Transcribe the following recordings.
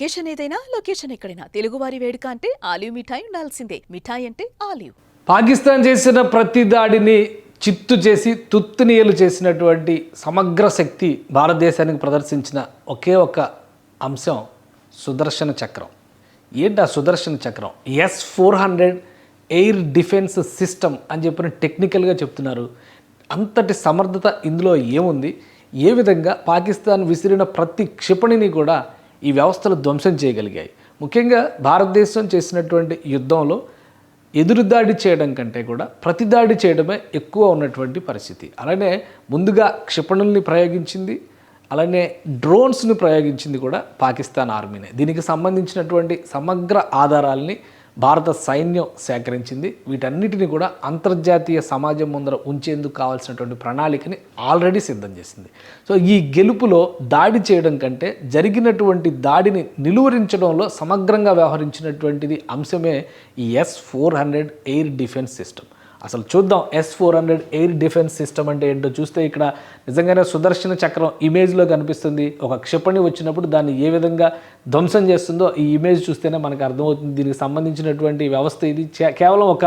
Occasion ఏదైనా location ఎక్కడైనా తెలుగువారి వేడుక అంటే ఆలివ్ మిఠాయి ఉండాల్సిందే. మిఠాయి అంటే ఆలివ్. పాకిస్తాన్ చేసిన ప్రతి దాడిని చిత్తు చేసి తుత్తునియలు చేసినటువంటి సమగ్ర శక్తి భారతదేశానికి ప్రదర్శించిన ఒకే ఒక అంశం సుదర్శన చక్రం. ఏంటి ఆ సుదర్శన చక్రం? S-400 ఎయిర్ డిఫెన్స్ సిస్టమ్ అని చెప్పిన టెక్నికల్గా చెప్తున్నారు. అంతటి సమర్థత ఇందులో ఏముంది? ఏ విధంగా పాకిస్తాన్ విసిరిన ప్రతి క్షిపణిని కూడా ఈ వ్యవస్థలు ధ్వంసం చేయగలిగాయి? ముఖ్యంగా భారతదేశం చేసినటువంటి యుద్ధంలో ఎదురుదాడి చేయడం కంటే కూడా ప్రతిదాడి చేయడమే ఎక్కువ ఉన్నటువంటి పరిస్థితి. అలానే ముందుగా క్షిపణుల్ని ప్రయోగించింది, అలానే డ్రోన్స్ని ప్రయోగించింది కూడా పాకిస్తాన్ ఆర్మీనే. దీనికి సంబంధించినటువంటి సమగ్ర ఆధారాలని భారత సైన్యం సేకరించింది. వీటన్నిటిని కూడా అంతర్జాతీయ సమాజం ముందర ఉంచేందుకు కావాల్సినటువంటి ప్రణాళికని ఆల్రెడీ సిద్ధం చేసింది. సో ఈ గెలుపులో దాడి చేయడం కంటే జరిగినటువంటి దాడిని నిలువరించడంలో సమగ్రంగా వ్యవహరించినటువంటిది అంశమే ఈ S-400 ఎయిర్ డిఫెన్స్ సిస్టమ్. అసలు చూద్దాం S-400 ఎయిర్ డిఫెన్స్ సిస్టమ్ అంటే ఏంటో. చూస్తే ఇక్కడ నిజంగానే సుదర్శన చక్రం ఇమేజ్లో కనిపిస్తుంది. ఒక క్షిపణి వచ్చినప్పుడు దాన్ని ఏ విధంగా ధ్వంసం చేస్తుందో ఈ ఇమేజ్ చూస్తేనే మనకు అర్థమవుతుంది. దీనికి సంబంధించినటువంటి వ్యవస్థ ఇది కేవలం ఒక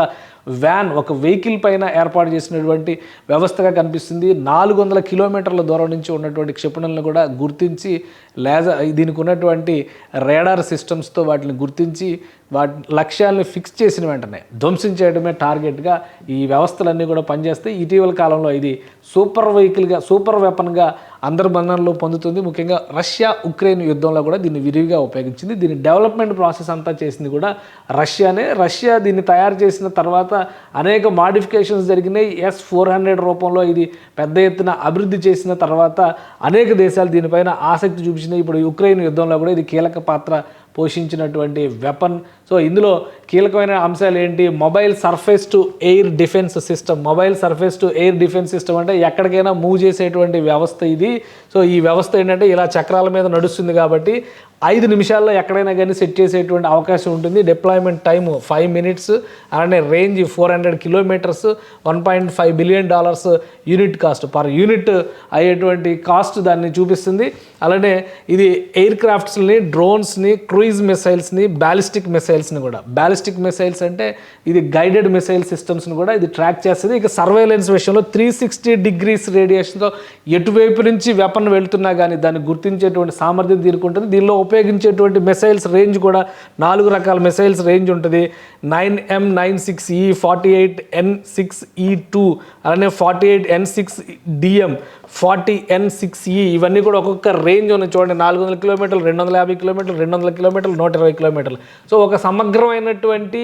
వ్యాన్, ఒక వెహికల్ పైన ఏర్పాటు చేసినటువంటి వ్యవస్థగా కనిపిస్తుంది. 400 కిలోమీటర్ల దూరం నుంచి ఉన్నటువంటి క్షిపణులను కూడా గుర్తించి దీనికి ఉన్నటువంటి రేడార్ సిస్టమ్స్తో వాటిని గుర్తించి వాటి లక్ష్యాలను ఫిక్స్ చేసిన వెంటనే ధ్వంసం చేయడమే టార్గెట్గా ఈ వ్యవస్థలన్నీ కూడా పనిచేస్తాయి. ఇటీవల కాలంలో ఇది సూపర్ వెహికల్గా, సూపర్ వెపన్గా అందరి మన్ననలో పొందుతుంది. ముఖ్యంగా రష్యా ఉక్రెయిన్ యుద్ధంలో కూడా దీన్ని విరివిగా ఉపయోగించింది. దీని డెవలప్మెంట్ ప్రాసెస్ అంతా చేసింది కూడా రష్యానే. రష్యా దీన్ని తయారు చేసిన తర్వాత అనేక మాడిఫికేషన్స్ జరిగినాయి. S-400 రూపంలో ఇది పెద్ద ఎత్తున అభివృద్ధి చేసిన తర్వాత అనేక దేశాలు దీనిపైన ఆసక్తి చూపించినాయి. ఇప్పుడు ఉక్రెయిన్ యుద్ధంలో కూడా ఇది కీలక పాత్ర పోషించినటువంటి వెపన్. సో ఇందులో కీలకమైన అంశాలు ఏంటి? Mobile surface to air defence system. Mobile surface to air defence system అంటే ఎక్కడికైనా మూవ్ చేసేటువంటి వ్యవస్థ ఇది. సో ఈ వ్యవస్థ ఏంటంటే ఇలా చక్రాల మీద నడుస్తుంది కాబట్టి 5 నిమిషాల్లో ఎక్కడైనా కానీ సెట్ చేసేటువంటి అవకాశం ఉంటుంది. డిప్లాయ్మెంట్ టైము 5 minutes, అలానే range 400 kilometers, $1.5 billion unit cost, per unit అయ్యేటువంటి కాస్ట్ దాన్ని చూపిస్తుంది. అలానే ఇది ఎయిర్ క్రాఫ్ట్స్ని, డ్రోన్స్ని, క్రూయిజ్ మిసైల్స్ని, బ్యాలిస్టిక్ మిసైల్స్ని కూడా, బ్యాలిస్టిక్ మిసైల్స్ అంటే ఇది గైడెడ్ మిసైల్ సిస్టమ్స్ని కూడా ఇది ట్రాక్ చేస్తుంది. ఇక సర్వేలెన్స్ విషయంలో 360 degrees రేడియేషన్తో ఎటువైపు నుంచి వెపన్ వెళ్తున్నా కానీ దాన్ని గుర్తించేటువంటి సామర్థ్యం దీనికి ఉంటుంది. దీనిలో ఉపయోగించేటువంటి మిసైల్స్ రేంజ్ కూడా 4 రకాల మిసైల్స్ రేంజ్ ఉంటుంది. 9M96E, 48N6E2, అలానే 48N6DM, 40N6E, ఇవన్నీ కూడా ఒక్కొక్క రేంజ్ ఉన్నాయి చూడండి. 400 కిలోమీటర్లు, 250 కిలోమీటర్లు, 200 కిలోమీటర్లు, 120 కిలోమీటర్లు. సో ఒక సమగ్రమైనటువంటి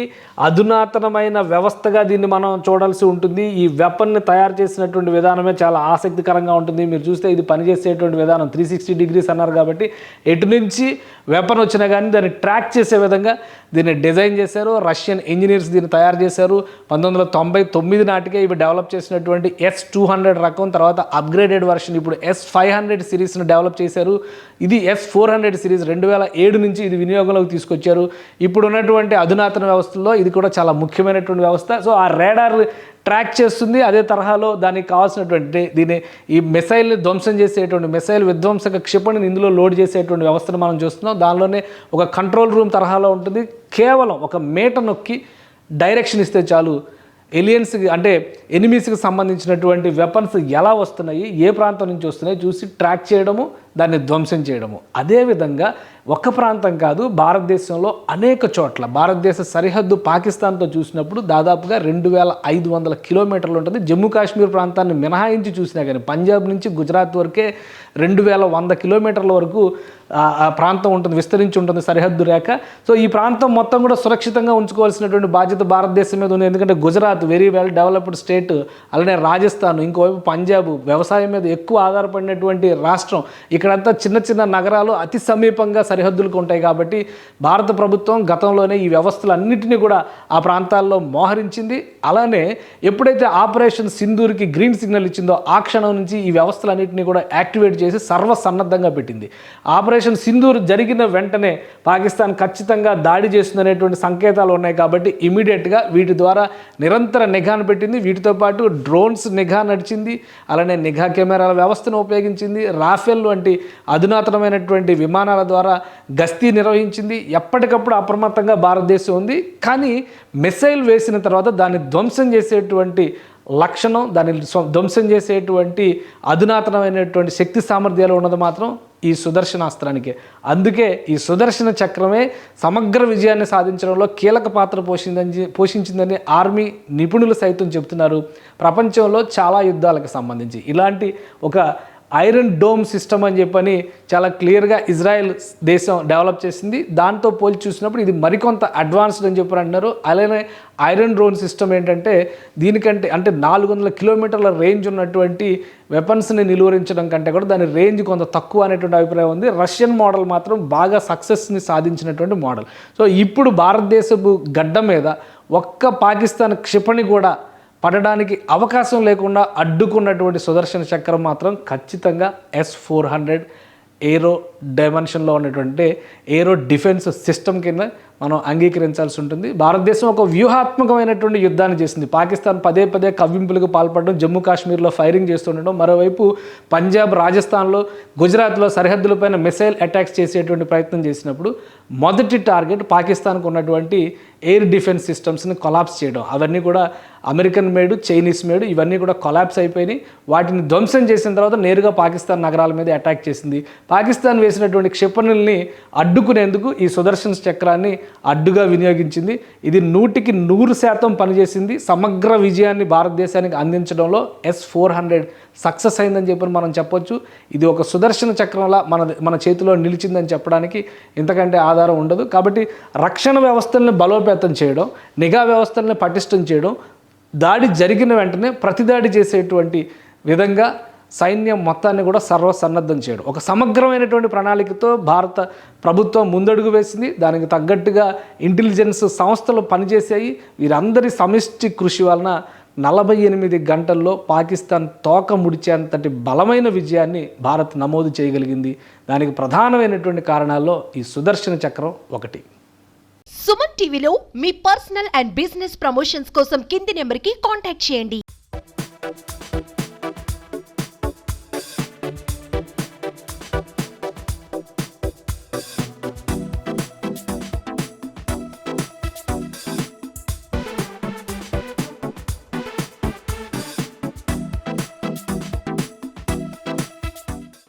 అధునాతనమైన వ్యవస్థగా దీన్ని మనం చూడాల్సి ఉంటుంది. ఈ వెపన్ని తయారు చేసినటువంటి విధానమే చాలా ఆసక్తికరంగా ఉంటుంది. మీరు చూస్తే ఇది పనిచేసేటువంటి విధానం 360 degrees అన్నారు కాబట్టి ఎటు నుంచి వెపన్ వచ్చినా కానీ దాన్ని ట్రాక్ చేసే విధంగా దీన్ని డిజైన్ చేశారు. రష్యన్ ఇంజనీర్స్ దీన్ని తయారు చేశారు. 1999 నాటికే ఇవి డెవలప్ చేసినటువంటి S-200 రకం, తర్వాత అప్గ్రేడెడ్ వర్షన్ ఇప్పుడు S-500 సిరీస్ను డెవలప్ చేశారు. ఇది S-400 సిరీస్ 2007 నుంచి ఇది వినియోగంలోకి తీసుకొచ్చారు. ఇప్పుడు ఉన్నటువంటి అధునాతన వ్యవస్థల్లో ఇది కూడా చాలా ముఖ్యమైనటువంటి వ్యవస్థ. సో ఆ రేడార్ ట్రాక్ చేస్తుంది. అదే తరహాలో దానికి కావాల్సినటువంటి ఈ మిసైల్ని ధ్వంసం చేసేటువంటి మిసైల్ విధ్వంసక క్షిపణిని ఇందులో లోడ్ చేసేటువంటి వ్యవస్థను మనం చూస్తున్నాం. దానిలోనే ఒక కంట్రోల్ రూమ్ తరహాలో ఉంటుంది. కేవలం ఒక మేట నొక్కి డైరెక్షన్ ఇస్తే చాలు ఎలియన్స్కి, అంటే ఎనిమీస్కి సంబంధించినటువంటి వెపన్స్ ఎలా వస్తున్నాయి, ఏ ప్రాంతం నుంచి వస్తున్నాయి చూసి ట్రాక్ చేయడము, దాన్ని ధ్వంసం చేయడము. అదేవిధంగా ఒక్క ప్రాంతం కాదు, భారతదేశంలో అనేక చోట్ల భారతదేశ సరిహద్దు పాకిస్తాన్తో చూసినప్పుడు దాదాపుగా 2500 కిలోమీటర్లు ఉంటుంది. జమ్మూ కాశ్మీర్ ప్రాంతాన్ని మినహాయించి చూసినా కానీ పంజాబ్ నుంచి గుజరాత్ వరకే 2100 కిలోమీటర్ల వరకు ఆ ప్రాంతం ఉంటుంది, విస్తరించి ఉంటుంది సరిహద్దు రేఖ. సో ఈ ప్రాంతం మొత్తం కూడా సురక్షితంగా ఉంచుకోవాల్సినటువంటి బాధ్యత భారతదేశం మీద ఉంది. ఎందుకంటే Gujarat very well developed state, అలానే రాజస్థాన్, ఇంకోవైపు పంజాబ్ వ్యవసాయం మీద ఎక్కువ ఆధారపడినటువంటి రాష్ట్రం. ఇక్కడంతా చిన్న చిన్న నగరాలు అతి సమీపంగా సరిహద్దులకు ఉంటాయి కాబట్టి భారత ప్రభుత్వం గతంలోనే ఈ వ్యవస్థలన్నింటినీ కూడా ఆ ప్రాంతాల్లో మోహరించింది. అలానే ఎప్పుడైతే ఆపరేషన్ సింధూర్కి గ్రీన్ సిగ్నల్ ఇచ్చిందో ఆ క్షణం నుంచి ఈ వ్యవస్థలన్నింటినీ కూడా యాక్టివేట్ చేసి సర్వసన్నద్ధంగా పెట్టింది. ఆపరేషన్ సింధూర్ జరిగిన వెంటనే పాకిస్తాన్ ఖచ్చితంగా దాడి చేస్తుందనేటువంటి సంకేతాలు ఉన్నాయి కాబట్టి ఇమీడియట్గా వీటి ద్వారా నిరంతర నిఘాను పెట్టింది. వీటితో పాటు డ్రోన్స్ నిఘా నడిచింది, అలానే నిఘా కెమెరాల వ్యవస్థను ఉపయోగించింది. రాఫెల్ వంటి అధునాతనమైనటువంటి విమానాల ద్వారా గస్తీ నిర్వహించింది. ఎప్పటికప్పుడు అప్రమత్తంగా భారతదేశం ఉంది. కానీ మిసైల్ వేసిన తర్వాత దాన్ని ధ్వంసం చేసేటువంటి లక్షణం, దాన్ని ధ్వంసం చేసేటువంటి అధునాతనమైనటువంటి శక్తి సామర్థ్యాలు ఉన్నది మాత్రం ఈ సుదర్శన అస్త్రానికే. అందుకే ఈ సుదర్శన చక్రమే సమగ్ర విజయాన్ని సాధించడంలో కీలక పాత్ర పోషించిందని ఆర్మీ నిపుణులు సైతం చెబుతున్నారు. ప్రపంచంలో చాలా యుద్ధాలకు సంబంధించి ఇలాంటి ఒక ఐరన్ డోమ్ సిస్టమ్ అని చెప్పని చాలా క్లియర్గా ఇజ్రాయెల్ దేశం డెవలప్ చేసింది. దాంతో పోల్చి చూసినప్పుడు ఇది మరికొంత అడ్వాన్స్డ్ అని చెప్పని అంటున్నారు. అలానే ఐరన్ డ్రోన్ సిస్టమ్ ఏంటంటే దీనికంటే అంటే 400 కిలోమీటర్ల రేంజ్ ఉన్నటువంటి వెపన్స్ని నిలువరించడం కంటే కూడా దాని రేంజ్ కొంత తక్కువ అనేటువంటి అభిప్రాయం ఉంది. రష్యన్ మోడల్ మాత్రం బాగా సక్సెస్ని సాధించినటువంటి మోడల్. సో ఇప్పుడు భారతదేశపు గడ్డ మీద ఒక్క పాకిస్తాన్ క్షిపణి కూడా పడడానికి అవకాశం లేకుండా అడ్డుకున్నటువంటి సుదర్శన చక్రం మాత్రం ఖచ్చితంగా S-400 ఏరో డైమెన్షన్లో ఉన్నటువంటి ఏరో డిఫెన్స్ సిస్టమ్ కింద మనం అంగీకరించాల్సి ఉంటుంది. భారతదేశం ఒక వ్యూహాత్మకమైనటువంటి యుద్ధాన్ని చేసింది. పాకిస్తాన్ పదే పదే కవ్వింపులకు పాల్పడడం, జమ్మూ కాశ్మీర్లో ఫైరింగ్ చేస్తుండడం, మరోవైపు పంజాబ్, రాజస్థాన్లో, గుజరాత్లో సరిహద్దులపైన మిసైల్ అటాక్స్ చేసేటువంటి ప్రయత్నం చేసినప్పుడు మొదటి టార్గెట్ పాకిస్తాన్కు ఉన్నటువంటి ఎయిర్ డిఫెన్స్ సిస్టమ్స్ని కొలాప్స్ చేయడం. అవన్నీ కూడా అమెరికన్ మేడ్, చైనీస్ మేడ్, ఇవన్నీ కూడా కొలాప్స్ అయిపోయినాయి. వాటిని ధ్వంసం చేసిన తర్వాత నేరుగా పాకిస్తాన్ నగరాల మీద అటాక్ చేసింది. పాకిస్తాన్ వేసినటువంటి క్షిపణుల్ని అడ్డుకునేందుకు ఈ సుదర్శన చక్రాన్ని అడ్డుగా వినియోగించింది. ఇది 100% పనిచేసింది. సమగ్ర విజయాన్ని భారతదేశానికి అందించడంలో S-400 సక్సెస్ అయిందని చెప్పి మనం చెప్పొచ్చు. ఇది ఒక సుదర్శన చక్రంలా మన చేతిలో నిలిచిందని చెప్పడానికి ఇంతకంటే ఆధారం ఉండదు. కాబట్టి రక్షణ వ్యవస్థల్ని బలోపేతం చేయడం, నిఘా వ్యవస్థల్ని పటిష్టం చేయడం, దాడి జరిగిన వెంటనే ప్రతిదాడి చేసేటువంటి విధంగా సైన్యం మొత్తాన్ని కూడా సర్వసన్నద్ధం చేయడం, ఒక సమగ్రమైనటువంటి ప్రణాళికతో భారత ప్రభుత్వం ముందడుగు వేసింది. దానికి తగ్గట్టుగా ఇంటెలిజెన్స్ సంస్థలు పనిచేసాయి. వీరందరి సమిష్టి కృషి వలన 48 గంటల్లో పాకిస్తాన్ తోక ముడిచేంతటి బలమైన విజయాన్ని భారత్ నమోదు చేయగలిగింది. దానికి ప్రధానమైనటువంటి కారణాల్లో ఈ సుదర్శన చక్రం ఒకటి. సుమన్ టీవీలో మీ పర్సనల్ అండ్ బిజినెస్ ప్రమోషన్స్ కోసం కింది నెంబర్కి కాంటాక్ట్ చేయండి.